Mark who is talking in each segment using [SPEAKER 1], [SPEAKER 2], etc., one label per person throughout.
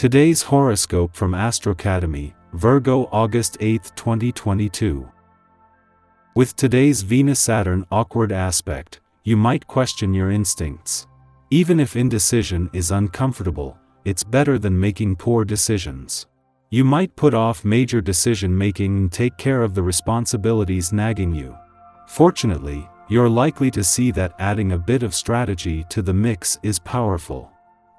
[SPEAKER 1] Today's horoscope from Astrocademy, Virgo August 8, 2022. With today's Venus-Saturn awkward aspect, you might question your instincts. Even if indecision is uncomfortable, it's better than making poor decisions. You might put off major decision-making and take care of the responsibilities nagging you. Fortunately, you're likely to see that adding a bit of strategy to the mix is powerful.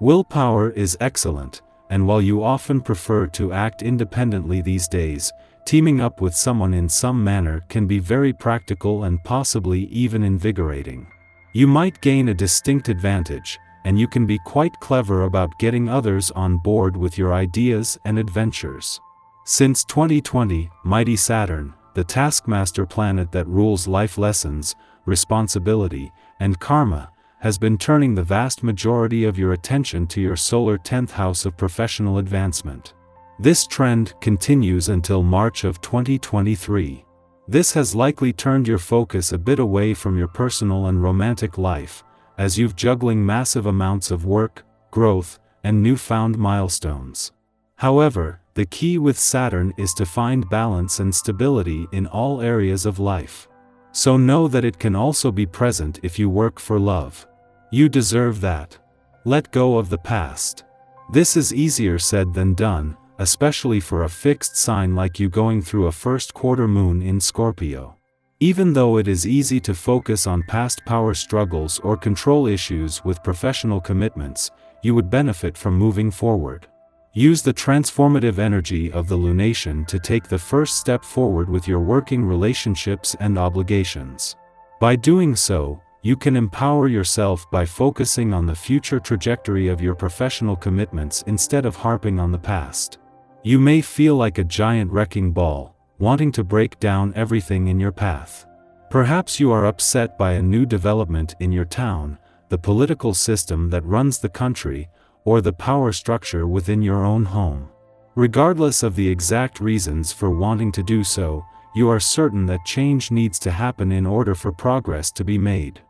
[SPEAKER 1] Willpower is excellent, and while you often prefer to act independently these days, teaming up with someone in some manner can be very practical and possibly even invigorating. You might gain a distinct advantage, and you can be quite clever about getting others on board with your ideas and adventures. Since 2020, mighty Saturn, the taskmaster planet that rules life lessons, responsibility, and karma, has been turning the vast majority of your attention to your solar 10th house of professional advancement. This trend continues until March of 2023. This has likely turned your focus a bit away from your personal and romantic life, as you're juggling massive amounts of work, growth, and newfound milestones. However, the key with Saturn is to find balance and stability in all areas of life. So know that it can also be present if you work for love. You deserve that. Let go of the past. This is easier said than done, especially for a fixed sign like you going through a first quarter moon in Scorpio. Even though it is easy to focus on past power struggles or control issues with professional commitments, you would benefit from moving forward. Use the transformative energy of the lunation to take the first step forward with your working relationships and obligations. By doing so, you can empower yourself by focusing on the future trajectory of your professional commitments instead of harping on the past. You may feel like a giant wrecking ball, wanting to break down everything in your path. Perhaps you are upset by a new development in your town, the political system that runs the country, or the power structure within your own home. Regardless of the exact reasons for wanting to do so, you are certain that change needs to happen in order for progress to be made.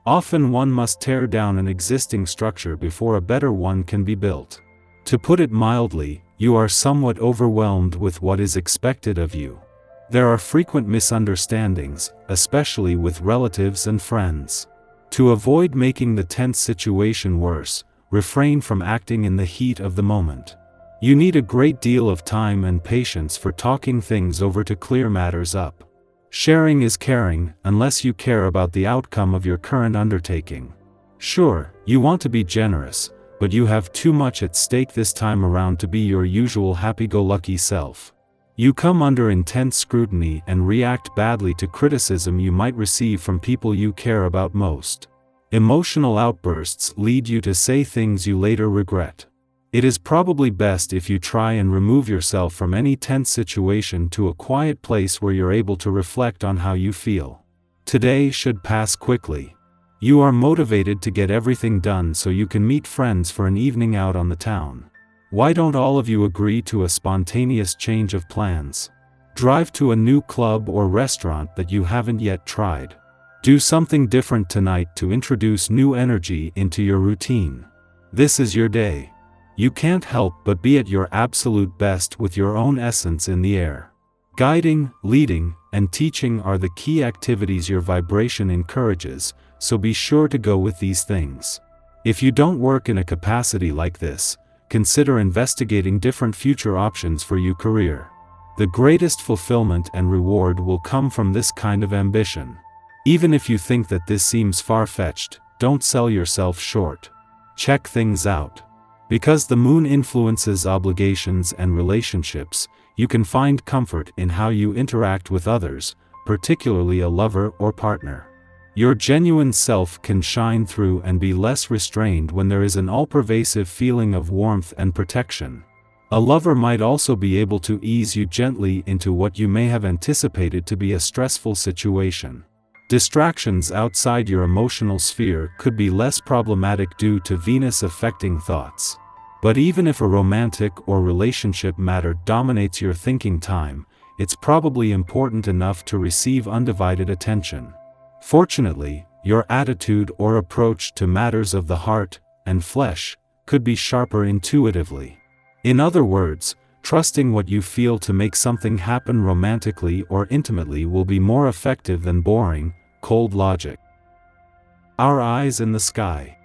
[SPEAKER 1] Often one must tear down an existing structure before a better one can be built. To put it mildly, you are somewhat overwhelmed with what is expected of you. There are frequent misunderstandings, especially with relatives and friends. To avoid making the tense situation worse, refrain from acting in the heat of the moment. You need a great deal of time and patience for talking things over to clear matters up. Sharing is caring, unless you care about the outcome of your current undertaking. Sure, you want to be generous, but you have too much at stake this time around to be your usual happy-go-lucky self. You come under intense scrutiny and react badly to criticism you might receive from people you care about most. Emotional outbursts lead you to say things you later regret. It is probably best if you try and remove yourself from any tense situation to a quiet place where you're able to reflect on how you feel. Today should pass quickly. You are motivated to get everything done so you can meet friends for an evening out on the town. Why don't all of you agree to a spontaneous change of plans? Drive to a new club or restaurant that you haven't yet tried. Do something different tonight to introduce new energy into your routine. This is your day. You can't help but be at your absolute best with your own essence in the air. Guiding, leading, and teaching are the key activities your vibration encourages, so be sure to go with these things. If you don't work in a capacity like this, consider investigating different future options for your career. The greatest fulfillment and reward will come from this kind of ambition. Even if you think that this seems far-fetched, don't sell yourself short. Check things out. Because the moon influences obligations and relationships, you can find comfort in how you interact with others, particularly a lover or partner. Your genuine self can shine through and be less restrained when there is an all-pervasive feeling of warmth and protection. A lover might also be able to ease you gently into what you may have anticipated to be a stressful situation. Distractions outside your emotional sphere could be less problematic due to Venus affecting thoughts. But even if a romantic or relationship matter dominates your thinking time, it's probably important enough to receive undivided attention. Fortunately, your attitude or approach to matters of the heart and flesh could be sharper intuitively. In other words, trusting what you feel to make something happen romantically or intimately will be more effective than boring, cold logic. Our eyes in the sky.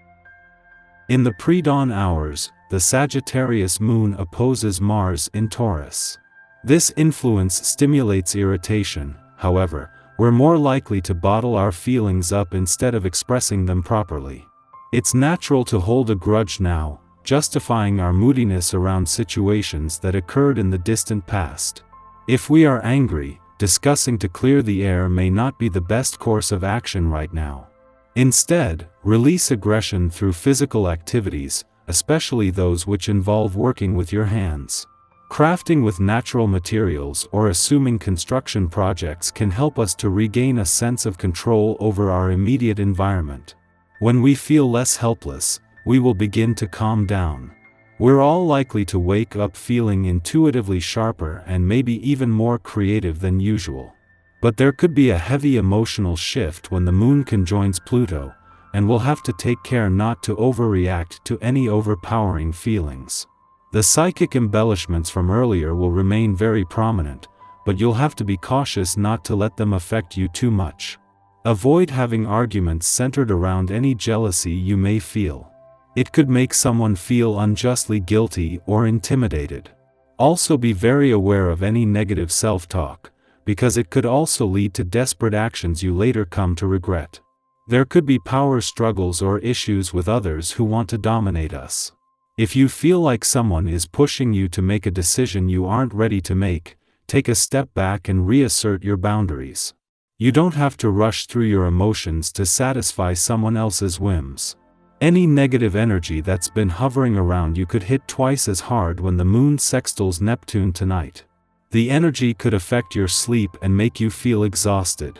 [SPEAKER 1] In the pre-dawn hours, the Sagittarius moon opposes Mars in Taurus. This influence stimulates irritation. However, we're more likely to bottle our feelings up instead of expressing them properly. It's natural to hold a grudge now, justifying our moodiness around situations that occurred in the distant past. If we are angry, discussing to clear the air may not be the best course of action right now. Instead, release aggression through physical activities, especially those which involve working with your hands. Crafting with natural materials or assuming construction projects can help us to regain a sense of control over our immediate environment. When we feel less helpless, we will begin to calm down. We're all likely to wake up feeling intuitively sharper and maybe even more creative than usual. But there could be a heavy emotional shift when the moon conjoins Pluto, and we'll have to take care not to overreact to any overpowering feelings. The psychic embellishments from earlier will remain very prominent, but you'll have to be cautious not to let them affect you too much. Avoid having arguments centered around any jealousy you may feel. It could make someone feel unjustly guilty or intimidated. Also be very aware of any negative self-talk, because it could also lead to desperate actions you later come to regret. There could be power struggles or issues with others who want to dominate us. If you feel like someone is pushing you to make a decision you aren't ready to make, take a step back and reassert your boundaries. You don't have to rush through your emotions to satisfy someone else's whims. Any negative energy that's been hovering around you could hit twice as hard when the moon sextiles Neptune tonight. The energy could affect your sleep and make you feel exhausted.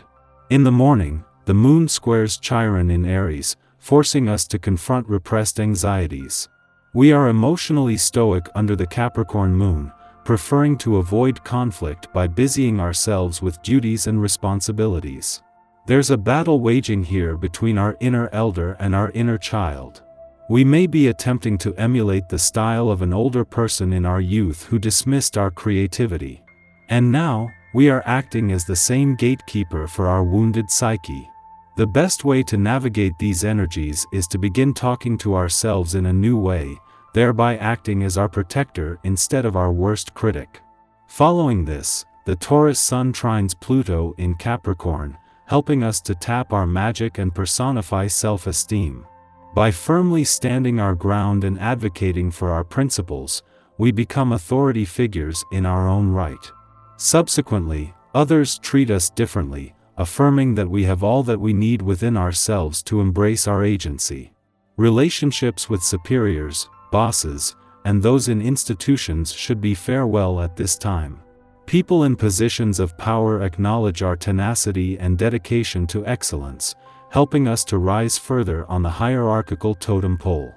[SPEAKER 1] In the morning, the moon squares Chiron in Aries, forcing us to confront repressed anxieties. We are emotionally stoic under the Capricorn moon, preferring to avoid conflict by busying ourselves with duties and responsibilities. There's a battle waging here between our inner elder and our inner child. We may be attempting to emulate the style of an older person in our youth who dismissed our creativity. And now, we are acting as the same gatekeeper for our wounded psyche. The best way to navigate these energies is to begin talking to ourselves in a new way, thereby acting as our protector instead of our worst critic. Following this, the Taurus Sun trines Pluto in Capricorn, helping us to tap our magic and personify self-esteem. By firmly standing our ground and advocating for our principles, we become authority figures in our own right. Subsequently, others treat us differently, affirming that we have all that we need within ourselves to embrace our agency. Relationships with superiors, bosses, and those in institutions should be farewell at this time. People in positions of power acknowledge our tenacity and dedication to excellence, helping us to rise further on the hierarchical totem pole.